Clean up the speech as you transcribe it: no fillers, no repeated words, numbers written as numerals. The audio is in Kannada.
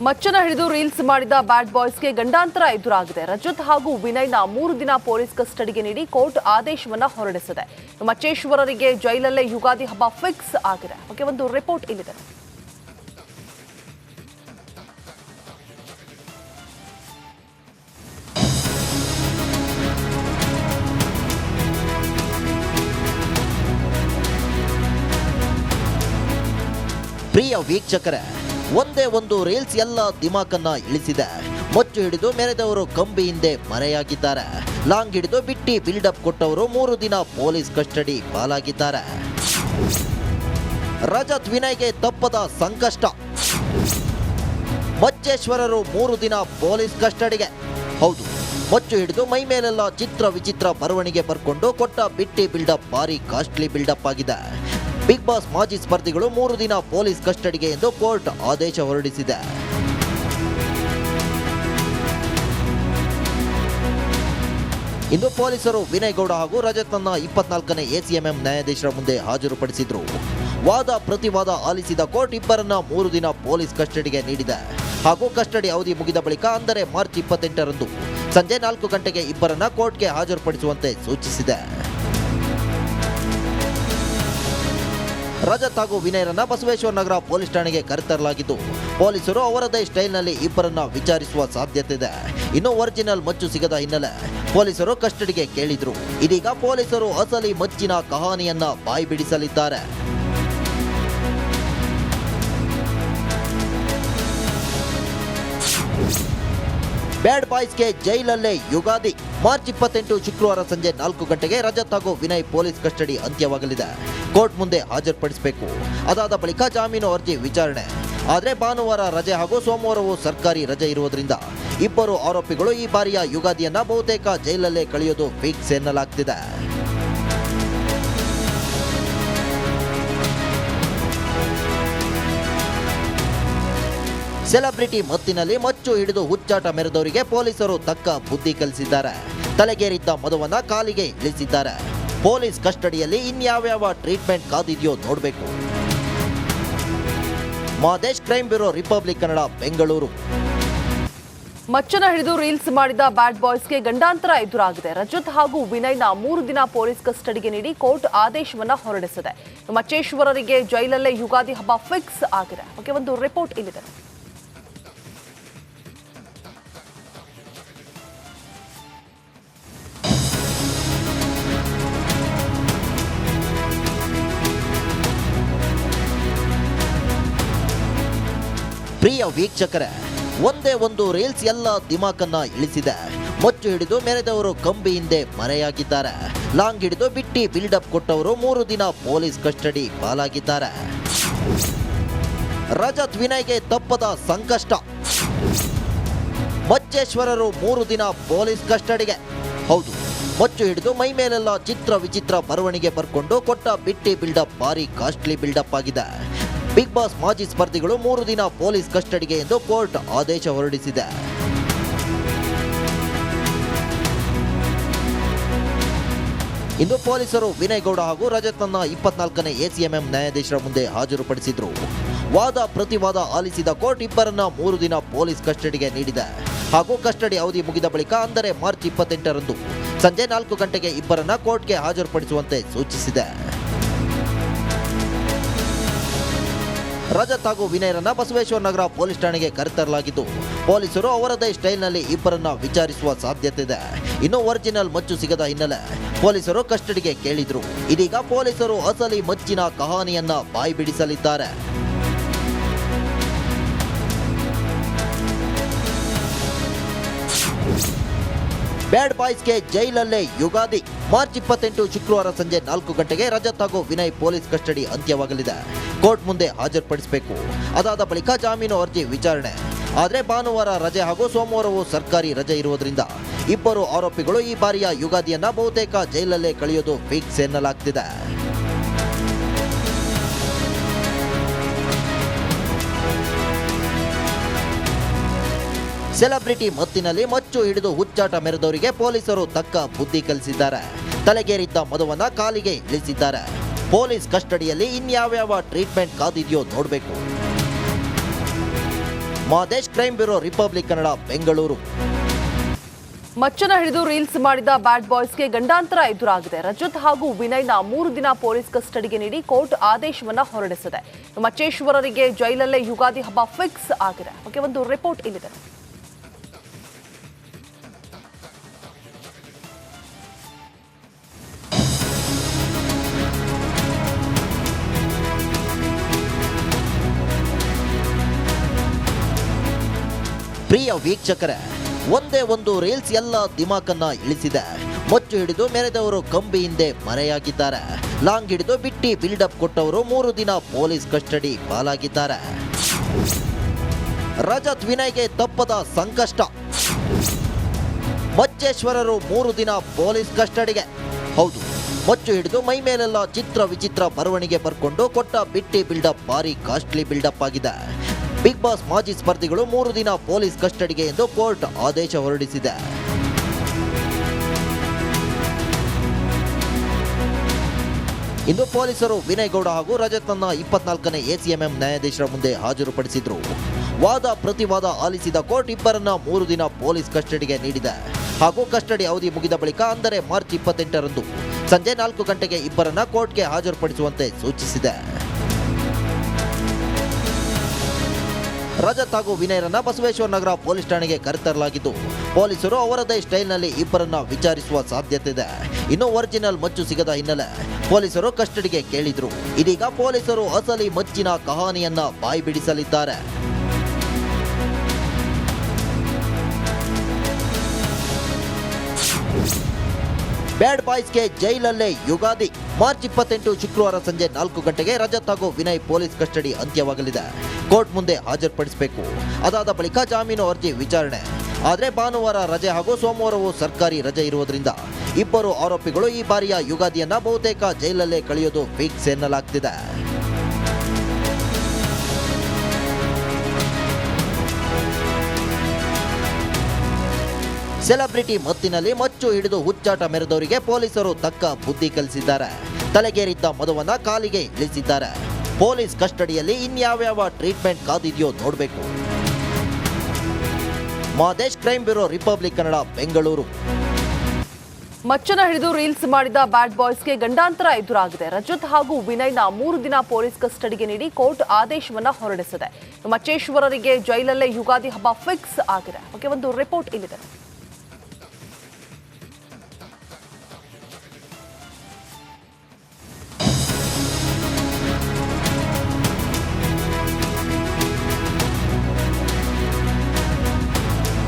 ಮಚ್ಚನ ಹಿಡಿದು ರೀಲ್ಸ್ ಮಾಡಿದ ಬ್ಯಾಡ್ ಬಾಯ್ಸ್ಗೆ ಗಂಡಾಂತರ ಎದುರಾಗಿದೆ. ರಜತ್ ಹಾಗೂ ವಿನಯ್ನ 3 ದಿನ ಪೊಲೀಸ್ ಕಸ್ಟಡಿಗೆ ನೀಡಿ ಕೋರ್ಟ್ ಆದೇಶವನ್ನ ಹೊರಡಿಸಿದೆ. ಮಚ್ಚೇಶ್ವರರಿಗೆ ಜೈಲಲ್ಲೇ ಯುಗಾದಿ ಹಬ್ಬ ಫಿಕ್ಸ್ ಆಗಿದೆ. ಓಕೆ, ಒಂದು ರಿಪೋರ್ಟ್ ಇಲ್ಲಿದೆ. ಪ್ರಿಯ ವೀಕ್ಷಕರೇ, ಒಂದೇ ಒಂದು ರೀಲ್ಸ್ ಎಲ್ಲ ದಿಮಾಕನ್ನ ಇಳಿಸಿದೆ. ಮೊಚ್ಚು ಹಿಡಿದು ಮೆರೆದವರು ಕಂಬಿ ಹಿಂದೆ ಮರೆಯಾಗಿದ್ದಾರೆ. ಲಾಂಗ್ ಹಿಡಿದು ಬಿಟ್ಟಿ ಬಿಲ್ಡಪ್ ಕೊಟ್ಟವರು 3 ದಿನ ಪೊಲೀಸ್ ಕಸ್ಟಡಿ ಪಾಲಾಗಿದ್ದಾರೆ. ರಜತ್ ವಿನಯ್ಗೆ ತಪ್ಪದ ಸಂಕಷ್ಟ. ಮಚ್ಚೇಶ್ವರರು 3 ದಿನ ಪೊಲೀಸ್ ಕಸ್ಟಡಿಗೆ. ಹೌದು, ಮೊಚ್ಚು ಹಿಡಿದು ಮೈ ಮೇಲೆಲ್ಲ ಚಿತ್ರ ವಿಚಿತ್ರ ಬರವಣಿಗೆ ಬರ್ಕೊಂಡು ಕೊಟ್ಟ ಬಿಟ್ಟಿ ಬಿಲ್ಡಪ್ ಭಾರಿ ಕಾಸ್ಟ್ಲಿ ಬಿಲ್ಡಪ್ ಆಗಿದೆ. ಬಿಗ್ ಬಾಸ್ ಮಾಜಿ ಸ್ಪರ್ಧಿಗಳು 3 ದಿನ ಪೊಲೀಸ್ ಕಸ್ಟಡಿಗೆ ಎಂದು ಕೋರ್ಟ್ ಆದೇಶ ಹೊರಡಿಸಿದೆ. ಇಂದು ಪೊಲೀಸರು ವಿನಯ್ ಗೌಡ ಹಾಗೂ ರಜತ್ನನ್ನ 24ನೇ ACMM ನ್ಯಾಯಾಧೀಶರ ಮುಂದೆ ಹಾಜರುಪಡಿಸಿದ್ರು. ವಾದ ಪ್ರತಿವಾದ ಆಲಿಸಿದ ಕೋರ್ಟ್ ಇಬ್ಬರನ್ನ 3 ದಿನ ಪೊಲೀಸ್ ಕಸ್ಟಡಿಗೆ ನೀಡಿದೆ. ಹಾಗೂ ಕಸ್ಟಡಿ ಅವಧಿ ಮುಗಿದ ಬಳಿಕ ಅಂದರೆ ಮಾರ್ಚ್ 28ರಂದು ಸಂಜೆ 4 ಗಂಟೆಗೆ ಇಬ್ಬರನ್ನ ಕೋರ್ಟ್ಗೆ ಹಾಜರುಪಡಿಸುವಂತೆ ಸೂಚಿಸಿದೆ. ರಜತ್ ಹಾಗೂ ವಿನಯರನ್ನ ಬಸವೇಶ್ವರ ನಗರ ಪೊಲೀಸ್ ಠಾಣೆಗೆ ಕರೆತರಲಾಗಿದ್ದು, ಪೊಲೀಸರು ಅವರದೇ ಸ್ಟೈಲ್ನಲ್ಲಿ ಇಬ್ಬರನ್ನ ವಿಚಾರಿಸುವ ಸಾಧ್ಯತೆ ಇದೆ. ಇನ್ನು ಒರಿಜಿನಲ್ ಮಚ್ಚು ಸಿಗದ ಹಿನ್ನೆಲೆ ಪೊಲೀಸರು ಕಸ್ಟಡಿಗೆ ಕೇಳಿದ್ರು. ಇದೀಗ ಪೊಲೀಸರು ಅಸಲಿ ಮಚ್ಚಿನ ಕಹಾನಿಯನ್ನ ಬಾಯಿ ಬಿಡಿಸಲಿದ್ದಾರೆ. ಬ್ಯಾಡ್ ಬಾಯ್ಸ್ಗೆ ಜೈಲಲ್ಲೇ ಯುಗಾದಿ. ಮಾರ್ಚ್ 28 ಶುಕ್ರವಾರ ಸಂಜೆ 4 ಗಂಟೆಗೆ ರಜತ್ ಹಾಗೂ ವಿನಯ್ ಪೊಲೀಸ್ ಕಸ್ಟಡಿ ಅಂತ್ಯವಾಗಲಿದೆ. ಕೋರ್ಟ್ ಮುಂದೆ ಹಾಜರುಪಡಿಸಬೇಕು. ಅದಾದ ಬಳಿಕ ಜಾಮೀನು ಅರ್ಜಿ ವಿಚಾರಣೆ. ಆದರೆ ಭಾನುವಾರ ರಜೆ ಹಾಗೂ ಸೋಮವಾರವೂ ಸರ್ಕಾರಿ ರಜೆ ಇರುವುದರಿಂದ ಇಬ್ಬರು ಆರೋಪಿಗಳು ಈ ಬಾರಿಯ ಯುಗಾದಿಯನ್ನ ಬಹುತೇಕ ಜೈಲಲ್ಲೇ ಕಳೆಯೋದು ಫಿಕ್ಸ್ ಎನ್ನಲಾಗ್ತಿದೆ. ಸೆಲೆಬ್ರಿಟಿ ಮತ್ತಿನಲ್ಲಿ ಮಚ್ಚು ಹಿಡಿದು ಹುಚ್ಚಾಟ ಮೆರೆದವರಿಗೆ ಪೊಲೀಸರು ತಕ್ಕ ಬುದ್ಧಿ ಕಲಿಸಿದ್ದಾರೆ. ತಲೆಗೇರಿದ್ದ ಮದುವನ್ನ ಕಾಲಿಗೆ ಇಳಿಸಿದ್ದಾರೆ. ಪೊಲೀಸ್ ಕಸ್ಟಡಿಯಲ್ಲಿ ಇನ್ಯಾವ್ಯಾವ ಟ್ರೀಟ್ಮೆಂಟ್ ಕಾದಿದೆಯೋ ನೋಡಬೇಕು. Madesh, crime bureau, republic Kannada, Bengaluru. ಮಚ್ಚನ ಹಿಡಿದು ರೀಲ್ಸ್ ಮಾಡಿದ ಬ್ಯಾಡ್ ಬಾಯ್ಸ್ಗೆ ಗಂಡಾಂತರ ಎದುರಾಗಿದೆ. ರಜತ್ ಹಾಗೂ ವಿನಯ್ನ 3 ದಿನ ಪೊಲೀಸ್ ಕಸ್ಟಡಿಗೆ ನೀಡಿ ಕೋರ್ಟ್ ಆದೇಶವನ್ನ ಹೊರಡಿಸಿದೆ. ಮಚ್ಚೇಶ್ವರರಿಗೆ ಜೈಲಲ್ಲೇ ಯುಗಾದಿ ಹಬ್ಬ ಫಿಕ್ಸ್ ಆಗಿದೆ. ಓಕೆ, ಒಂದು ರಿಪೋರ್ಟ್ ಇಲ್ಲಿದೆ. ಪ್ರಿಯ ವೀಕ್ಷಕರೇ, ಒಂದೇ ಒಂದು ರೀಲ್ಸ್ ಎಲ್ಲ ದಿಮಾಕನ್ನ ಇಳಿಸಿದೆ. ಮೊಚ್ಚು ಹಿಡಿದು ಮೆರೆದವರು ಕಂಬಿ ಹಿಂದೆ ಮರೆಯಾಗಿದ್ದಾರೆ. ಲಾಂಗ್ ಹಿಡಿದು ಬಿಟ್ಟಿ ಬಿಲ್ಡಪ್ ಕೊಟ್ಟವರು 3 ದಿನ ಪೊಲೀಸ್ ಕಸ್ಟಡಿ ಪಾಲಾಗಿದ್ದಾರೆ. ರಜತ್ ವಿನಯ್ಗೆ ತಪ್ಪದ ಸಂಕಷ್ಟ. ಮಚ್ಚೇಶ್ವರರು 3 ದಿನ ಪೊಲೀಸ್ ಕಸ್ಟಡಿಗೆ. ಹೌದು, ಮೊಚ್ಚು ಹಿಡಿದು ಮೈ ಮೇಲೆಲ್ಲ ಚಿತ್ರ ವಿಚಿತ್ರ ಬರವಣಿಗೆ ಬರ್ಕೊಂಡು ಕೊಟ್ಟ ಬಿಟ್ಟಿ ಬಿಲ್ಡಪ್ ಭಾರಿ ಕಾಸ್ಟ್ಲಿ ಬಿಲ್ಡಪ್ ಆಗಿದೆ. ಬಿಗ್ ಬಾಸ್ ಮಾಜಿ ಸ್ಪರ್ಧಿಗಳು 3 ದಿನ ಪೊಲೀಸ್ ಕಸ್ಟಡಿಗೆ ಎಂದು ಕೋರ್ಟ್ ಆದೇಶ ಹೊರಡಿಸಿದೆ. ಇಂದು ಪೊಲೀಸರು ವಿನಯ್ ಗೌಡ ಹಾಗೂ ರಜತ್ನನ್ನ 24ನೇ ACMM ನ್ಯಾಯಾಧೀಶರ ಮುಂದೆ ಹಾಜರುಪಡಿಸಿದ್ರು. ವಾದ ಪ್ರತಿವಾದ ಆಲಿಸಿದ ಕೋರ್ಟ್ ಇಬ್ಬರನ್ನ 3 ದಿನ ಪೊಲೀಸ್ ಕಸ್ಟಡಿಗೆ ನೀಡಿದೆ. ಹಾಗೂ ಕಸ್ಟಡಿ ಅವಧಿ ಮುಗಿದ ಬಳಿಕ ಅಂದರೆ ಮಾರ್ಚ್ 28ರಂದು ಸಂಜೆ 4 ಗಂಟೆಗೆ ಇಬ್ಬರನ್ನ ಕೋರ್ಟ್ಗೆ ಹಾಜರುಪಡಿಸುವಂತೆ ಸೂಚಿಸಿದೆ. ರಜತ್ ಹಾಗೂ ವಿನಯರನ್ನ ಬಸವೇಶ್ವರ ನಗರ ಪೊಲೀಸ್ ಠಾಣೆಗೆ ಕರೆತರಲಾಗಿದ್ದು, ಪೊಲೀಸರು ಅವರದೇ ಸ್ಟೈಲ್ನಲ್ಲಿ ಇಬ್ಬರನ್ನ ವಿಚಾರಿಸುವ ಸಾಧ್ಯತೆ ಇದೆ. ಇನ್ನು ಒರಿಜಿನಲ್ ಮಚ್ಚು ಸಿಗದ ಹಿನ್ನೆಲೆ ಪೊಲೀಸರು ಕಸ್ಟಡಿಗೆ ಕೇಳಿದ್ರು. ಇದೀಗ ಪೊಲೀಸರು ಅಸಲಿ ಮಚ್ಚಿನ ಕಹಾನಿಯನ್ನ ಬಾಯಿ ಬಿಡಿಸಲಿದ್ದಾರೆ. ಬ್ಯಾಡ್ ಬಾಯ್ಸ್ಗೆ ಜೈಲಲ್ಲೇ ಯುಗಾದಿ. ಮಾರ್ಚ್ 28 ಶುಕ್ರವಾರ ಸಂಜೆ 4 ಗಂಟೆಗೆ ರಜತ್ ಹಾಗೂ ವಿನಯ್ ಪೊಲೀಸ್ ಕಸ್ಟಡಿ ಅಂತ್ಯವಾಗಲಿದೆ. ಕೋರ್ಟ್ ಮುಂದೆ ಹಾಜರುಪಡಿಸಬೇಕು. ಅದಾದ ಬಳಿಕ ಜಾಮೀನು ಅರ್ಜಿ ವಿಚಾರಣೆ. ಆದರೆ ಭಾನುವಾರ ರಜೆ ಹಾಗೂ ಸೋಮವಾರವೂ ಸರ್ಕಾರಿ ರಜೆ ಇರುವುದರಿಂದ ಇಬ್ಬರು ಆರೋಪಿಗಳು ಈ ಬಾರಿಯ ಯುಗಾದಿಯನ್ನ ಬಹುತೇಕ ಜೈಲಲ್ಲೇ ಕಳೆಯೋದು ಫಿಕ್ಸ್ ಎನ್ನಲಾಗ್ತಿದೆ. ಸೆಲೆಬ್ರಿಟಿ ಮತ್ತಿನಲ್ಲಿ ಮಚ್ಚು ಹಿಡಿದು ಹುಚ್ಚಾಟ ಮೆರೆದವರಿಗೆ ಪೊಲೀಸರು ತಕ್ಕ ಬುದ್ಧಿ ಕಲಿಸಿದ್ದಾರೆ. ತಲೆಗೇರಿದ್ದ ಮದುವನ್ನ ಕಾಲಿಗೆ ಇಳಿಸಿದ್ದಾರೆ. ಪೊಲೀಸ್ ಕಸ್ಟಡಿಯಲ್ಲಿ ಇನ್ಯಾವ್ಯಾವ ಟ್ರೀಟ್ಮೆಂಟ್ ಕಾದಿದೆಯೋ ನೋಡಬೇಕು. Madesh crime bureau republic Kannada Bengaluru. ಮಚ್ಚನ ಹಿಡಿದು ರೀಲ್ಸ್ ಮಾಡಿದ ಬ್ಯಾಡ್ ಬಾಯ್ಸ್ಗೆ ಗಂಡಾಂತರ ಎದುರಾಗಿದೆ. ರಜತ್ ಹಾಗೂ ವಿನಯ್ನ 3 ದಿನ ಪೊಲೀಸ್ ಕಸ್ಟಡಿಗೆ ನೀಡಿ ಕೋರ್ಟ್ ಆದೇಶವನ್ನ ಹೊರಡಿಸಿದೆ. ಮಚ್ಚೇಶ್ವರರಿಗೆ ಜೈಲಲ್ಲೇ ಯುಗಾದಿ ಹಬ್ಬ ಫಿಕ್ಸ್ ಆಗಿದೆ. ಬಗ್ಗೆ ಒಂದು ರಿಪೋರ್ಟ್ ಇಲ್ಲಿದೆ. ಪ್ರಿಯ ವೀಕ್ಷಕರೇ, ಒಂದೇ ಒಂದು ರೀಲ್ಸ್ ಎಲ್ಲ ದಿಮಾಕನ್ನ ಇಳಿಸಿದೆ. ಮೊಚ್ಚು ಹಿಡಿದು ಮೆರೆದವರು ಕಂಬಿ ಹಿಂದೆ ಮರೆಯಾಗಿದ್ದಾರೆ. ಲಾಂಗ್ ಹಿಡಿದು ಬಿಟ್ಟಿ ಬಿಲ್ಡಪ್ ಕೊಟ್ಟವರು 3 ದಿನ ಪೊಲೀಸ್ ಕಸ್ಟಡಿ ಪಾಲಾಗಿದ್ದಾರೆ. ರಜತ್ ವಿನಯ್ಗೆ ತಪ್ಪದ ಸಂಕಷ್ಟ. ಮಚ್ಚೇಶ್ವರರು 3 ದಿನ ಪೊಲೀಸ್ ಕಸ್ಟಡಿಗೆ. ಹೌದು, ಮೊಚ್ಚು ಹಿಡಿದು ಮೈ ಮೇಲೆಲ್ಲ ಚಿತ್ರ ವಿಚಿತ್ರ ಬರವಣಿಗೆ ಬರ್ಕೊಂಡು ಕೊಟ್ಟ ಬಿಟ್ಟಿ ಬಿಲ್ಡಪ್ ಭಾರಿ ಕಾಸ್ಟ್ಲಿ ಬಿಲ್ಡಪ್ ಆಗಿದೆ. ಬಿಗ್ ಬಾಸ್ ಮಾಜಿ ಸ್ಪರ್ಧಿಗಳು 3 ದಿನ ಪೊಲೀಸ್ ಕಸ್ಟಡಿಗೆ ಎಂದು ಕೋರ್ಟ್ ಆದೇಶ ಹೊರಡಿಸಿದೆ. ಇಂದು ಪೊಲೀಸರು ವಿನಯ್ ಗೌಡ ಹಾಗೂ ರಜತ್ನನ್ನ 24ನೇ ACMM ನ್ಯಾಯಾಧೀಶರ ಮುಂದೆ ಹಾಜರುಪಡಿಸಿದ್ರು. ವಾದ ಪ್ರತಿವಾದ ಆಲಿಸಿದ ಕೋರ್ಟ್ ಇಬ್ಬರನ್ನ 3 ದಿನ ಪೊಲೀಸ್ ಕಸ್ಟಡಿಗೆ ನೀಡಿದೆ. ಹಾಗೂ ಕಸ್ಟಡಿ ಅವಧಿ ಮುಗಿದ ಬಳಿಕ ಅಂದರೆ ಮಾರ್ಚ್ 28ರಂದು ಸಂಜೆ 4 ಗಂಟೆಗೆ ಇಬ್ಬರನ್ನ ಕೋರ್ಟ್ಗೆ ಹಾಜರುಪಡಿಸುವಂತೆ ಸೂಚಿಸಿದೆ. ರಜತ್ ಹಾಗೂ ವಿನಯರನ್ನ ಬಸವೇಶ್ವರ ನಗರ ಪೊಲೀಸ್ ಠಾಣೆಗೆ ಕರೆತರಲಾಗಿದ್ದು, ಪೊಲೀಸರು ಅವರದೇ ಸ್ಟೈಲ್ನಲ್ಲಿ ಇಬ್ಬರನ್ನ ವಿಚಾರಿಸುವ ಸಾಧ್ಯತೆ ಇದೆ. ಇನ್ನು ಒರಿಜಿನಲ್ ಮಚ್ಚು ಸಿಗದ ಹಿನ್ನೆಲೆ ಪೊಲೀಸರು ಕಸ್ಟಡಿಗೆ ಕೇಳಿದ್ರು. ಇದೀಗ ಪೊಲೀಸರು ಅಸಲಿ ಮಚ್ಚಿನ ಕಹಾನಿಯನ್ನ ಬಾಯ್ಬಿಡಿಸಲಿದ್ದಾರೆ. ಬ್ಯಾಡ್ ಬಾಯ್ಸ್ಗೆ ಜೈಲಲ್ಲೇ ಯುಗಾದಿ. ಮಾರ್ಚ್ 28 ಶುಕ್ರವಾರ ಸಂಜೆ 4 ಗಂಟೆಗೆ ರಜತ್ ಹಾಗೂ ವಿನಯ್ ಪೊಲೀಸ್ ಕಸ್ಟಡಿ ಅಂತ್ಯವಾಗಲಿದೆ. ಕೋರ್ಟ್ ಮುಂದೆ ಹಾಜರುಪಡಿಸಬೇಕು. ಅದಾದ ಬಳಿಕ ಜಾಮೀನು ಅರ್ಜಿ ವಿಚಾರಣೆ. ಆದರೆ ಭಾನುವಾರ ರಜೆ ಹಾಗೂ ಸೋಮವಾರವೂ ಸರ್ಕಾರಿ ರಜೆ ಇರುವುದರಿಂದ ಇಬ್ಬರು ಆರೋಪಿಗಳು ಈ ಬಾರಿಯ ಯುಗಾದಿಯನ್ನ ಬಹುತೇಕ ಜೈಲಲ್ಲೇ ಕಳೆಯೋದು ಫಿಕ್ಸ್ ಎನ್ನಲಾಗ್ತಿದೆ. ಸೆಲೆಬ್ರಿಟಿ ಮತ್ತಿನಲ್ಲಿ ಮಚ್ಚು ಹಿಡಿದು ಹುಚ್ಚಾಟ ಮೆರೆದವರಿಗೆ ಪೊಲೀಸರು ತಕ್ಕ ಬುದ್ಧಿ ಕಲಿಸಿದ್ದಾರೆ. ತಲೆಗೇರಿದ್ದ ಮದುವನ್ನ ಕಾಲಿಗೆ ಇಳಿಸಿದ್ದಾರೆ. ಪೊಲೀಸ್ ಕಸ್ಟಡಿಯಲ್ಲಿ ಇನ್ಯಾವ್ಯಾವ ಟ್ರೀಟ್ಮೆಂಟ್ ಕಾದಿದೆಯೋ ನೋಡಬೇಕು. Madesh crime bureau republic Kannada Bengaluru. ಮಚ್ಚನ ಹಿಡಿದು ರೀಲ್ಸ್ ಮಾಡಿದ ಬ್ಯಾಡ್ ಬಾಯ್ಸ್ಗೆ ಗಂಡಾಂತರ ಎದುರಾಗಿದೆ. ರಜತ್ ಹಾಗೂ ವಿನಯ್ನ 3 ದಿನ ಪೊಲೀಸ್ ಕಸ್ಟಡಿಗೆ ನೀಡಿ ಕೋರ್ಟ್ ಆದೇಶವನ್ನ ಹೊರಡಿಸಿದೆ. ಮಚ್ಚೇಶ್ವರರಿಗೆ ಜೈಲಲ್ಲೇ ಯುಗಾದಿ ಹಬ್ಬ ಫಿಕ್ಸ್ ಆಗಿದೆ. ಬಗ್ಗೆ ಒಂದು ರಿಪೋರ್ಟ್ ಇಲ್ಲಿದೆ.